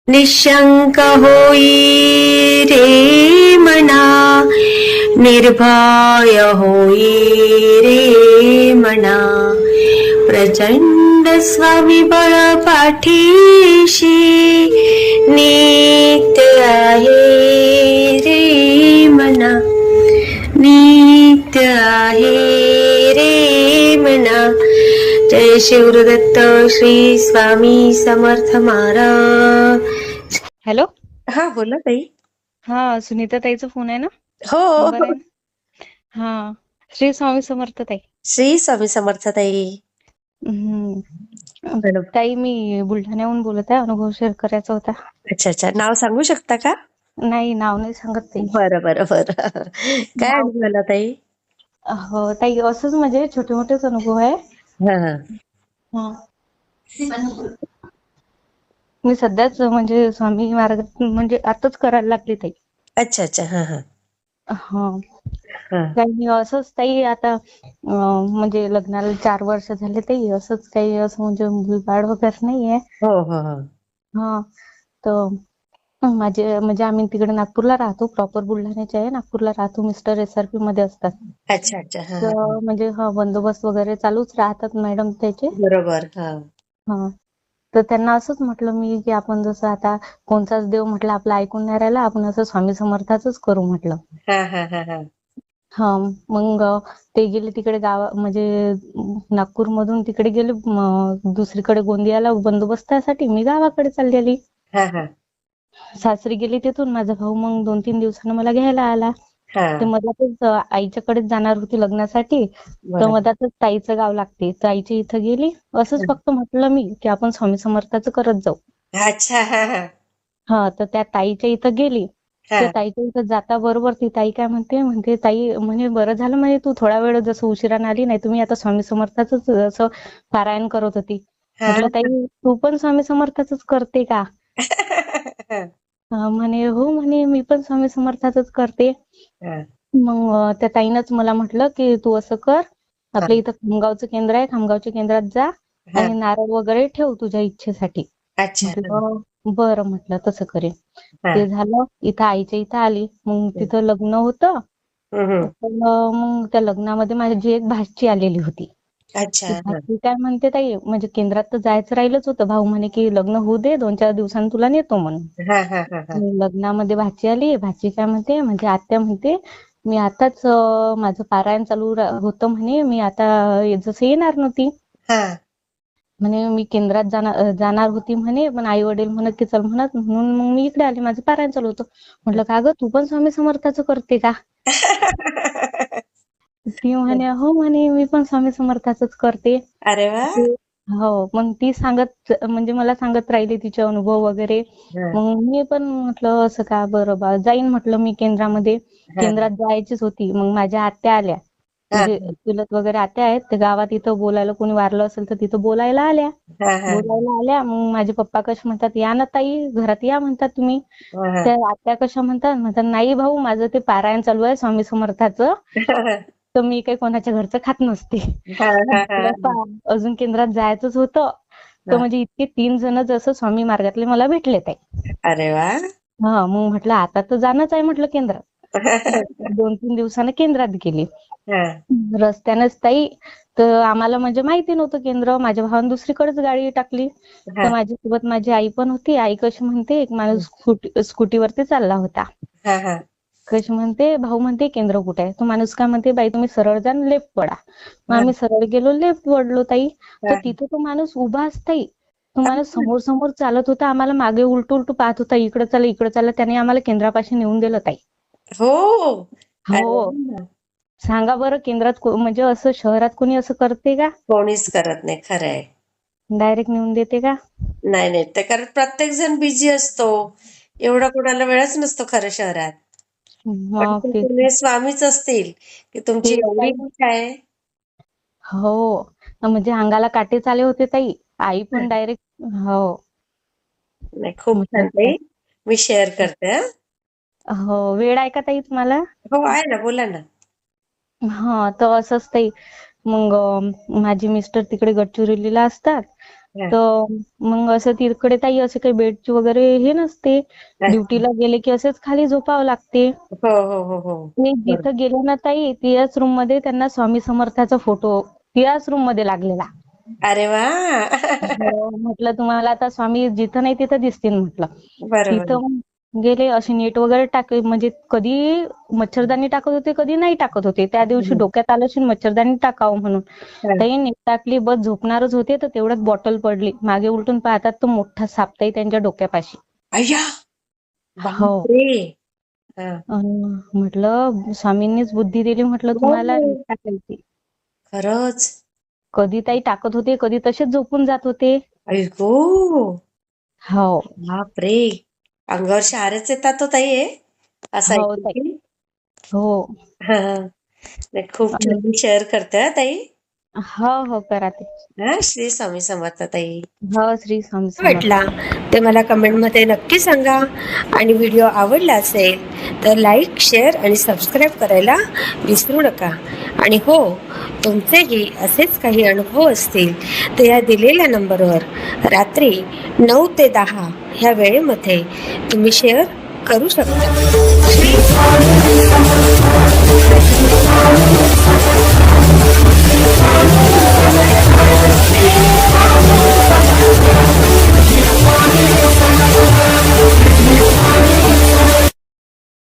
निशंक होई रे मना, निर्भय होई रे मना, प्रचंड स्वविबळ पाठीशी नित्य आहे रे मना, नित्य आहे रे मना. जय शिवदत्त श्री स्वामी समर्थ महाराज. हॅलो. हा बोला ताई. हा, सुनीता ताईचा फोन आहे ना? हो नंबर आहे ना? हा, श्री स्वामी समर्थ ताई. श्री स्वामी समर्थ ताई. मॅडम. ताई, मी बुलढाण्याहून बोलत आहे. अनुभव शेअर करायचा होता. अच्छा अच्छा, नाव सांगू शकता का? नाही, नाव नाही सांगत ताई. बरं बरं बरं. काय नाव अनुभव आला ताई? हो ताई, असंच म्हणजे छोटे मोठेच अनुभव आहे. हा हा. हा. मी सध्याच म्हणजे स्वामी मार्ग म्हणजे आताच करायला लागली ताई. अच्छा अच्छा. हा हा हा. हा. काही असंच ताई, आता म्हणजे लग्नाला 4 वर्ष झाले ताई. असंच काही असं म्हणजे मूलबाळ वगैरे नाहीये. हो हो हो. हा. तर माझे म्हणजे आम्ही तिकडे नागपूरला राहतो. प्रॉपर बुलढाण्याचे आहे. नागपूरला राहतो. मिस्टर एसआरपी मध्ये असतात. अच्छा अच्छा. हा हा. तर म्हणजे बंदोबस्त वगैरे चालूच राहतात मॅडम त्याचे. बरोबर. हा हा. तर त्यांना असंच म्हटलं मी, की आपण जसं आता कोणताच देव म्हटलं आपलं ऐकून नाही राहिला, आपण असं स्वामी समर्थाचंच करू म्हटलं. हा हा हा हा. हा. मग ते गेले तिकडे म्हणजे नागपूर मधून तिकडे गेले दुसरीकडे गोंदियाला बंदोबस्तासाठी. मी गावाकडे चालली आली. हा हा सासरी गेली तिथून. माझा भाऊ मग 2-3 दिवसानं मला घ्यायला आला. हा. ते मधातच आईच्याकडेच जाणार होती लग्नासाठी. तर बरोबर. मधातच ताईचं गाव लागते. तर आईच्या इथं गेली. असंच फक्त म्हटलं मी, की आपण स्वामी समर्थाचं करत जाऊ. अच्छा. हा हा हा. तर त्या ताईच्या इथं गेली. हा त्या ताईच्या इथं जाता बरोबर ती ताई काय म्हणते ताई म्हणे, बरं झालं म्हणे तू थोडा वेळ जसं उशिराने आली, नाही तुम्ही आता स्वामी समर्थाचंच असं पारायण करत होती. हा. म्हटलं ताई तू पण स्वामी समर्थाचंच करते का? म्हणे हो म्हणे, मी पण स्वामी समर्थाचंच करते. हा मग त्या ताईनंच मला म्हटलं, की तू असं कर, आपल्या इथं खामगावचं केंद्र आहे, खामगावच्या केंद्रात जा हा. आणि नारळ वगैरे ठेव तुझ्या इच्छेसाठी. अच्छा. म्हटलं बरं, म्हटलं तसं करेन. हा. ते झालं. इथं आईच्या इथं आली. मग तिथं लग्न होतं. हम्म. तर मग त्या लग्नामध्ये माझी एक भाची आलेली होती. अच्छा. ती हा भाची काय म्हणते ताई, म्हणजे केंद्रात तर जायचं राहिलंच होतं. भाऊ म्हणे की लग्न होऊ दे, 2-4 दिवसांनी तुला नेतो म्हणून. हा हा हा हा. लग्नामध्ये भाची आली. भाची काय म्हणते, म्हणजे आत्या म्हणते, मी आताच माझं पारायण चालू होतं म्हणे, मी आता जसं येणार नव्हती हा. म्हणे, मी केंद्रात जाणार होती म्हणे, पण आई वडील म्हणत की चल म्हणत, म्हणून मग मी इकडे आली. माझं पारायण चालू होतं. म्हटलं का गं, तू पण स्वामी समर्थाचं करते का? ती म्हणे हो म्हणे, मी पण स्वामी समर्थाचंच करते. अरे वा. हो. मग ती म्हणजे मला सांगत राहिली तिचे अनुभव वगैरे. हा मग मी पण म्हटलं असं का, बरं बा जाईन म्हटलं मी केंद्रामध्ये. हा केंद्रात जायचीच होती. मग माझ्या आत्या आल्या, हा म्हणजे चुलत वगैरे आत्या आहेत. ते गावात इथं बोलायला, कोणी वारलं असेल तर तिथं बोलायला आल्या. हा हा मग माझे पप्पा कसे म्हणतात, या ना ताई घरात या म्हणतात तुम्ही. हा. त्या आत्या कशा म्हणतात नाही भाऊ, माझं ते पारायण चालू आहे स्वामी समर्थाचं, तर मी काही कोणाच्या घरचं खात नसते. हा हा हा. अजून केंद्रात जायचंच होतं. तर म्हणजे इतके 3 जण जसं स्वामी मार्गातले मला भेटले ताई. अरे वा. हा. मग म्हटलं आता तर जाणंच आहे म्हटलं केंद्रात. बस 2-3 दिवसानं केंद्रात गेली. हा रस्त्यानेच ताई, तर आम्हाला म्हणजे माहिती नव्हतं केंद्र. माझ्या भावाने दुसरीकडेच गाडी टाकली. तर हा माझ्यासोबत माझी आई पण होती. आई कशी म्हणते, एक माणूस स्कूटीवरती चालला होता. हा हा. कशी म्हणते, भाऊ म्हणते केंद्र कुठे आहे? तो माणूस काय म्हणते, बाई तुम्ही सरळ जा आणि लेफ्ट वळा. मग आम्ही सरळ गेलो, लेफ्ट वळलो ताई. तर तिथे तो माणूस उभाच ताई. तो माणूस समोर समोर चालत होता. आम्हाला मागे उलटू उलटू पाहत होता. इकडे चला, इकडे चला. त्याने आम्हाला केंद्रापाशी नेऊन दिलं ताई. हो. अरे हो. वा. सांगा बरं, केंद्रात म्हणजे असं शहरात कोणी असं करते का? कोणीच करत नाही, खरं आहे. डायरेक्ट नेऊन देते का? नाही नाही, ते कारण प्रत्येक जण बिझी असतो. एवढा कोणाला वेळच नसतो खरं शहरात. पण मग तुम्ही स्वामीच असतील की तुमची तेच एवढी ताई. इच्छा आहे. हो. म्हणजे अंगाला काटेच आले होते ताई. आई पण डायरेक्ट हो. नाही, खूप छान ताई. मी शेअर करते. हो. वेळ आहे का ताई तुम्हाला? हो आहे ना, बोला ना. हा. तर असंच ताई, मग माझे मिस्टर तिकडे गडचिरोलीला असतात. हा. तर मग असं तिकडे ताई असे काही बेडची वगैरे हे नसते. ड्युटीला गेले की असेच खाली झोपावं लागते. हो हो हो हो. मी बरोबर. जिथं गेले ना ताई त्याच रूम मध्ये त्यांना स्वामी समर्थाचा फोटो त्याच रूम मध्ये लागलेला. अरे वा. हो, म्हटलं तुम्हाला आता स्वामी जिथं नाही तिथं दिसतील म्हटलं. बरोबर. तिथं मग गेले असे नेट वगैरे टाकले म्हणजे कधी मच्छरदाणी टाकत होते कधी नाही टाकत होते. त्या दिवशी डोक्यात आलं असेल मच्छरदाणी टाकावं म्हणून. हा. ताई नेट टाकली बस झोपणारच होते तर तेवढ्यात बॉटल पडली. मागे उलटून पाहतात तो मोठा साप ताई त्यांच्या डोक्यापाशी. अय्या. हो. बापरे. हा. म्हटलं स्वामींनीच बुद्धी दिली म्हटलं हो, तुम्हाला नेट टाकायची. खरंच. कधी ताई टाकत होते कधी तसेच झोपून जात होते. ऐगो. हो. बापरे. अंगावर शहारेच येतात हो ताई हे. असं हो ऐकलं ताई. की. हो. हा. नाही, खूप आणि छान शेअर करते हा ताई. हो हो करा ते. हा. श्री स्वामी समर्थ ताई. हो श्री स्वामी समर्थ. वाटला ते मला कमेंटमध्ये नक्की सांगा. आणि व्हिडिओ आवडला असेल तर लाईक, शेअर आणि सबस्क्राईब करायला विसरू नका. आणि हो, तुमचेही असेच काही अनुभव असतील तर या दिलेल्या नंबरवर रात्री 9 ते 10 ह्या वेळेमध्ये तुम्ही शेअर करू शकता.